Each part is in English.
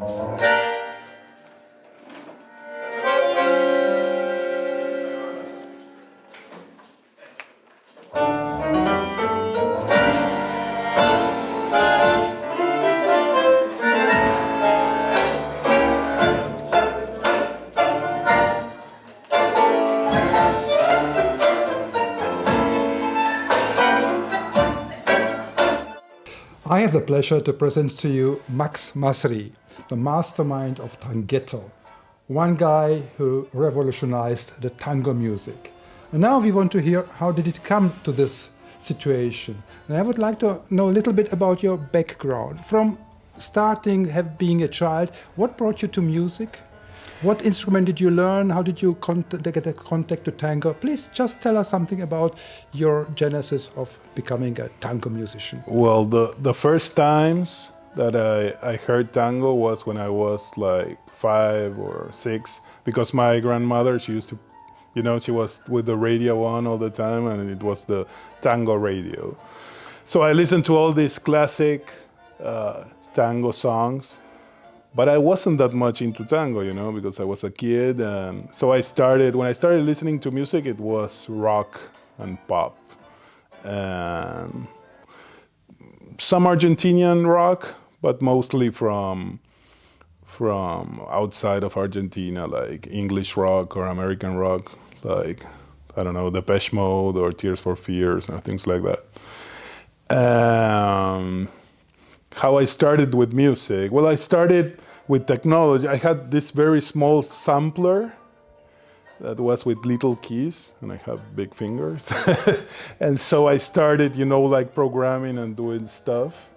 I have the pleasure to present to you Max Masri, the mastermind of Tanghetto, one guy who revolutionized the tango music. And now we want to hear how did it come to this situation. And I would like to know a little bit about your background. From starting being a child, what brought you to music? What instrument did you learn? How did you get a contact to tango? Please just tell us something about your genesis of becoming a tango musician. Well, the first times that I heard tango was when I was like 5 or 6, because my grandmother, she used to, she was with the radio on all the time, and it was the tango radio. So I listened to all these classic tango songs. But I wasn't that much into tango, because I was a kid. And so when I started listening to music, it was rock and pop. And some Argentinian rock, but mostly from outside of Argentina, like English rock or American rock, like, I don't know, Depeche Mode or Tears for Fears and things like that. How I started with music? Well, I started with technology. I had this very small sampler that was with little keys, and I have big fingers. And so I started, like programming and doing stuff.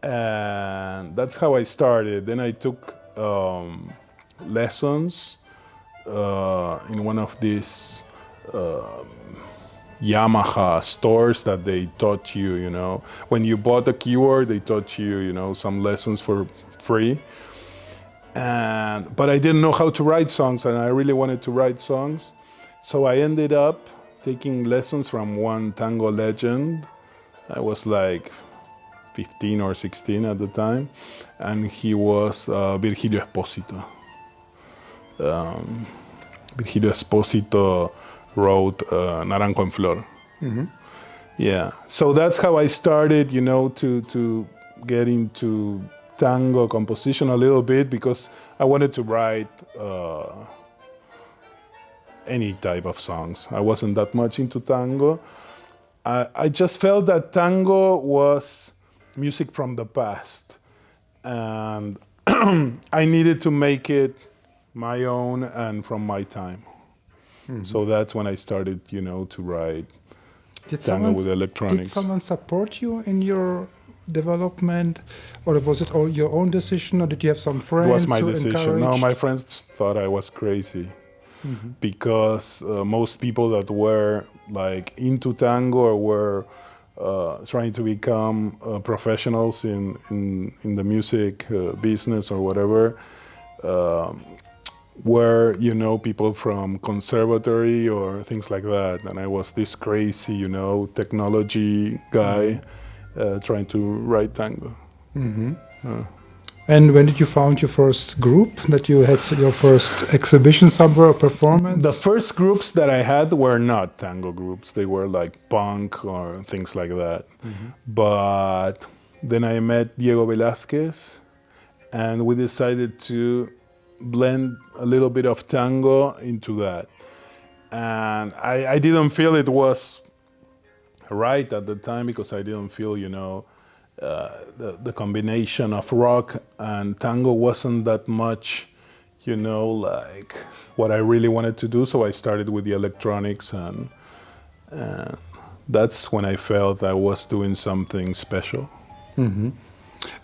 And that's how I started. Then I took lessons in one of these Yamaha stores that they taught you, when you bought a keyboard, they taught you, some lessons for free. But I didn't know how to write songs, and I really wanted to write songs. So I ended up taking lessons from one tango legend. I was like 15 or 16 at the time, and he was Virgilio Espósito. Virgilio Espósito wrote Naranjo en Flor. Mm-hmm. Yeah, so that's how I started, to get into tango composition a little bit, because I wanted to write any type of songs. I wasn't that much into tango. I just felt that tango was music from the past, and I needed to make it my own and from my time. Mm-hmm. So that's when I started, to write tango with electronics. Did someone support you in your development, or was it all your own decision, or did you have some friends? It was my decision. Encouraged? No, my friends thought I was crazy. Mm-hmm. Because most people that were like into tango or were trying to become professionals in the music business or whatever were, people from conservatory or things like that. And I was this crazy, technology guy trying to write tango. Mm-hmm. And when did you found your first group, that you had your first exhibition somewhere or performance? The first groups that I had were not tango groups. They were like punk or things like that. Mm-hmm. But then I met Diego Velázquez, and we decided to blend a little bit of tango into that. And I didn't feel it was right at the time, because I didn't feel, the combination of rock and tango wasn't that much, like what I really wanted to do. So I started with the electronics, and that's when I felt I was doing something special. Mm-hmm.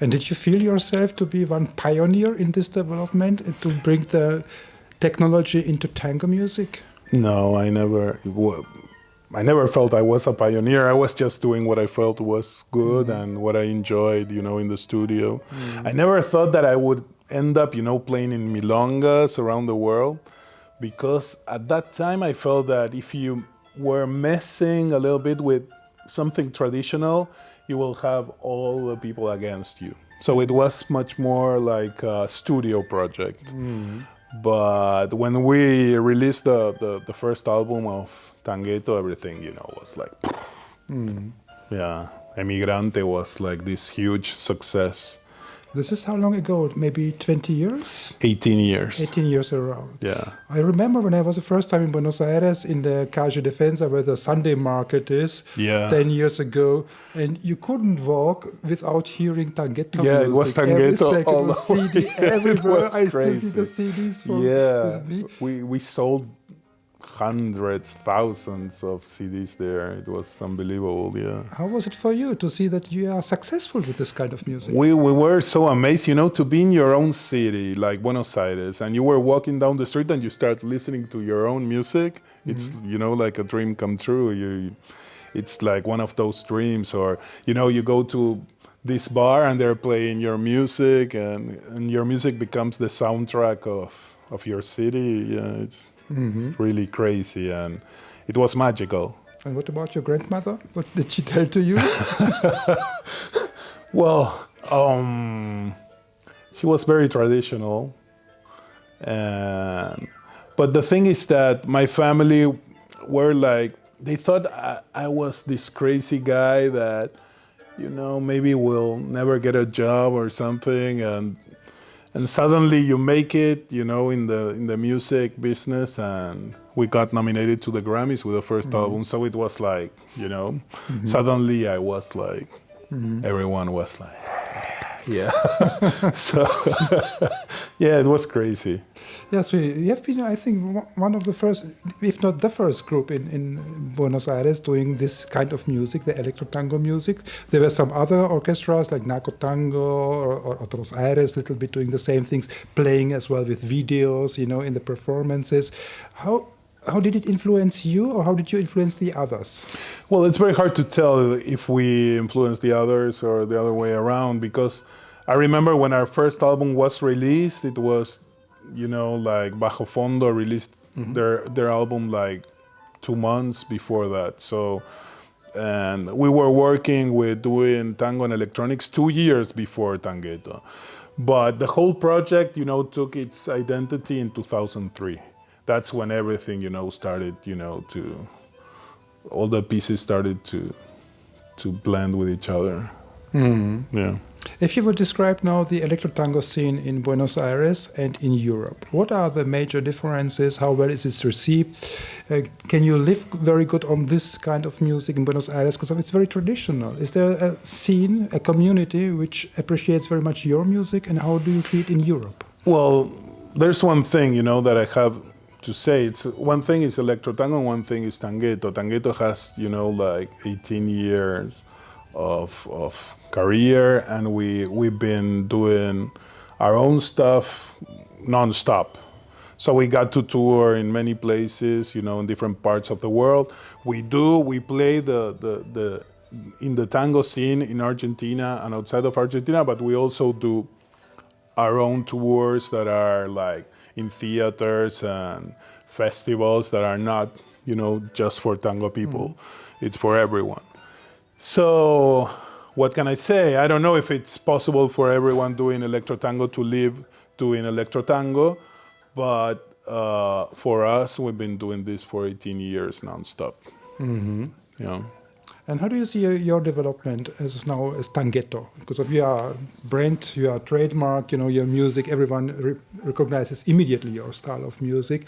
And did you feel yourself to be one pioneer in this development, and to bring the technology into tango music? No, I never felt I was a pioneer. I was just doing what I felt was good, mm-hmm. and what I enjoyed, in the studio. Mm-hmm. I never thought that I would end up, playing in milongas around the world, because at that time I felt that if you were messing a little bit with something traditional, you will have all the people against you. So it was much more like a studio project. But when we released the first album of Tanghetto, everything, was like, yeah, Emigrante was like this huge success. This is how long ago? Maybe 20 years? 18 years. 18 years around. Yeah. I remember when I was the first time in Buenos Aires in the Calle Defensa where the Sunday market is, Yeah. 10 years ago, and you couldn't walk without hearing Tanghetto Yeah, music. it was Tanghetto Every second all was over. CD Yeah, everywhere. it was I still see crazy. the CDs with me. We sold hundreds, thousands of CDs there. It was unbelievable, yeah. How was it for you to see that you are successful with this kind of music? We were so amazed, to be in your own city, like Buenos Aires, and you were walking down the street and you start listening to your own music. It's, like a dream come true. It's like one of those dreams. Or, you go to this bar and they're playing your music and your music becomes the soundtrack of your city. Yeah, it's really crazy, and it was magical. And what about your grandmother? What did she tell to you? Well, she was very traditional, but the thing is that my family were like, they thought I was this crazy guy that, maybe will never get a job or something, and suddenly you make it, in the music business, and we got nominated to the Grammys with the first album. So it was like, suddenly I was like, everyone was like, yeah. So, yeah, it was crazy. Yeah, so you have been, I think, one of the first, if not the first group in Buenos Aires doing this kind of music, the electro tango music. There were some other orchestras like Narco Tango or Otros Aires, a little bit doing the same things, playing as well with videos, in the performances. How did it influence you, or how did you influence the others? Well, it's very hard to tell if we influenced the others or the other way around, because I remember when our first album was released, it was, like Bajo Fondo released their album like 2 months before that. So, and we were working with doing tango and electronics 2 years before Tanghetto. But the whole project, took its identity in 2003. That's when everything, started, all the pieces started to blend with each other. Yeah. If you would describe now the electro tango scene in Buenos Aires and in Europe, what are the major differences? How well is it received? Can you live very good on this kind of music in Buenos Aires? Because it's very traditional. Is there a scene, a community which appreciates very much your music, and how do you see it in Europe? Well, there's one thing, that I have to say. It's one thing is electro tango, and one thing is Tanghetto. Tanghetto has, like 18 years of career, and we've been doing our own stuff non-stop. So we got to tour in many places, in different parts of the world. We play in the tango scene in Argentina and outside of Argentina, but we also do our own tours that are like in theaters and festivals that are not, just for tango people. It's for everyone. So what can I say? I don't know if it's possible for everyone doing electro tango to live doing electro tango, but for us, we've been doing this for 18 years nonstop. Yeah. And how do you see your development as Tanghetto? Because of your brand, your trademark, your music, everyone recognizes immediately your style of music.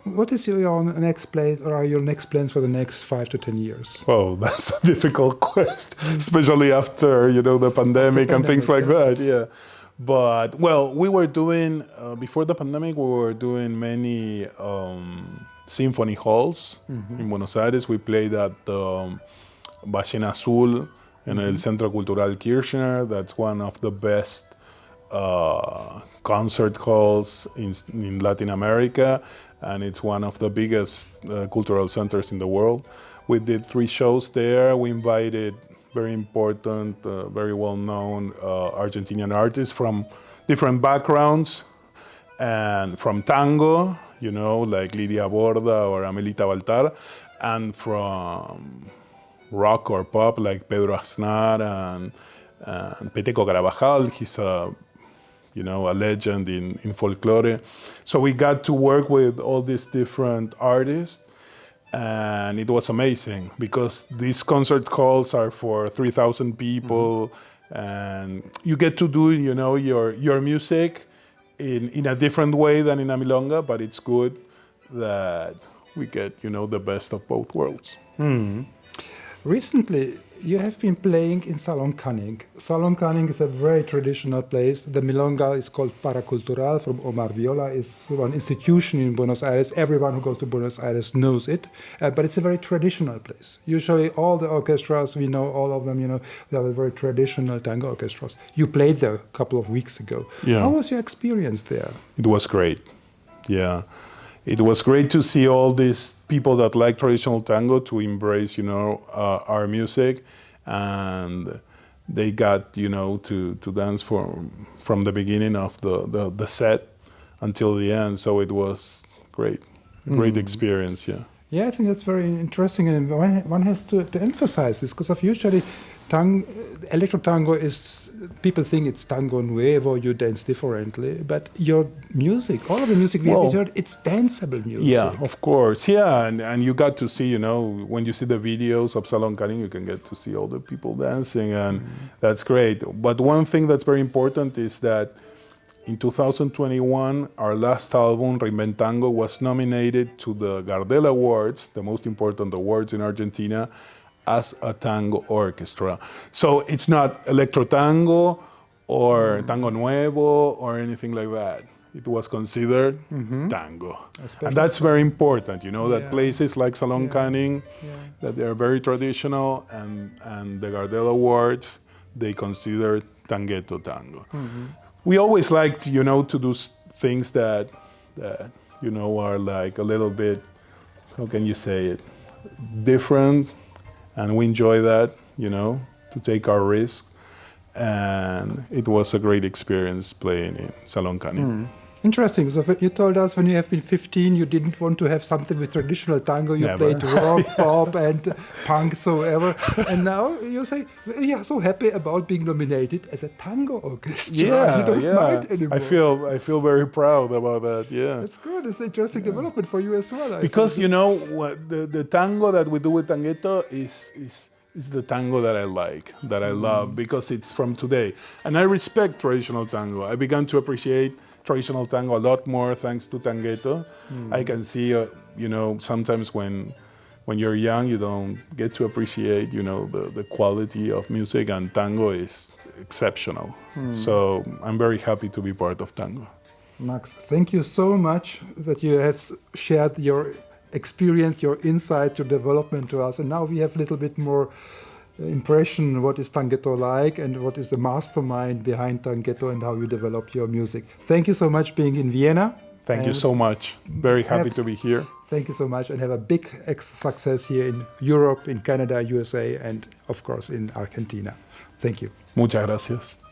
What is your next plan, or are your next plans for the next 5 to 10 years? Oh, that's a difficult question, especially after, the pandemic and things like that, yeah. But, well, we were doing, before the pandemic, we were doing many symphony halls in Buenos Aires. We played at Ballena Azul in El Centro Cultural Kirchner. That's one of the best concert halls in Latin America, and it's one of the biggest cultural centers in the world. We did 3 shows there. We invited very important, very well-known Argentinian artists from different backgrounds, and from tango, like Lidia Borda or Amelita Baltar, and from rock or pop like Pedro Aznar Peteco Carabajal, he's a legend in folklore. So we got to work with all these different artists, and it was amazing because these concert halls are for 3,000 people, and you get to do, your music in a different way than in a milonga, but it's good that we get, the best of both worlds. Recently, you have been playing in Salon Canning. Salon Canning is a very traditional place. The milonga is called Paracultural from Omar Viola. It's one institution in Buenos Aires. Everyone who goes to Buenos Aires knows it. But it's a very traditional place. Usually all the orchestras, we know all of them, they are very traditional tango orchestras. You played there a couple of weeks ago. Yeah. How was your experience there? It was great. Yeah. It was great to see all these people that like traditional tango to embrace, our music, and they got, to dance from the beginning of the set until the end. So it was great, a great experience. Yeah. Yeah, I think that's very interesting, and one has to emphasize this because of usually electro tango is, people think it's tango nuevo, you dance differently, but your music, all of the music we have heard, it's danceable music. Yeah, of course. Yeah, and you got to see, when you see the videos of Salon Canning, you can get to see all the people dancing, and that's great. But one thing that's very important is that in 2021, our last album, Reinvent Tango, was nominated to the Gardel Awards, the most important awards in Argentina, as a tango orchestra. So it's not electro tango or tango nuevo or anything like that. It was considered tango. And that's very important, that places like Salon Canning, that they're very traditional, and the Gardel Awards, they consider Tanghetto tango. We always liked, to do things that are like a little bit, how can you say it, different. And we enjoy that, to take our risk. And it was a great experience playing in Salon Canning. Interesting. So you told us when you have been 15, you didn't want to have something with traditional tango. You played rock, pop, and punk, so ever. And now you say you're so happy about being nominated as a tango orchestra. Yeah, you don't mind anymore. I feel very proud about that. Yeah, that's good. It's an interesting development for you as well. Because the tango that we do with Tanghetto is the tango that I like, that I love, because it's from today. And I respect traditional tango. I began to appreciate traditional tango a lot more thanks to Tanghetto. I can see, sometimes when you're young, you don't get to appreciate, the quality of music, and tango is exceptional. So I'm very happy to be part of tango. Max, thank you so much that you have shared your experience, your insight, your development to us. And now we have a little bit more impression what is Tanghetto like and what is the mastermind behind Tanghetto and how you develop your music. Thank you so much being in Vienna. Thank you so much. Very happy to be here. Thank you so much, and have a big success here in Europe, in Canada, USA, and of course in Argentina. Thank you. Muchas gracias.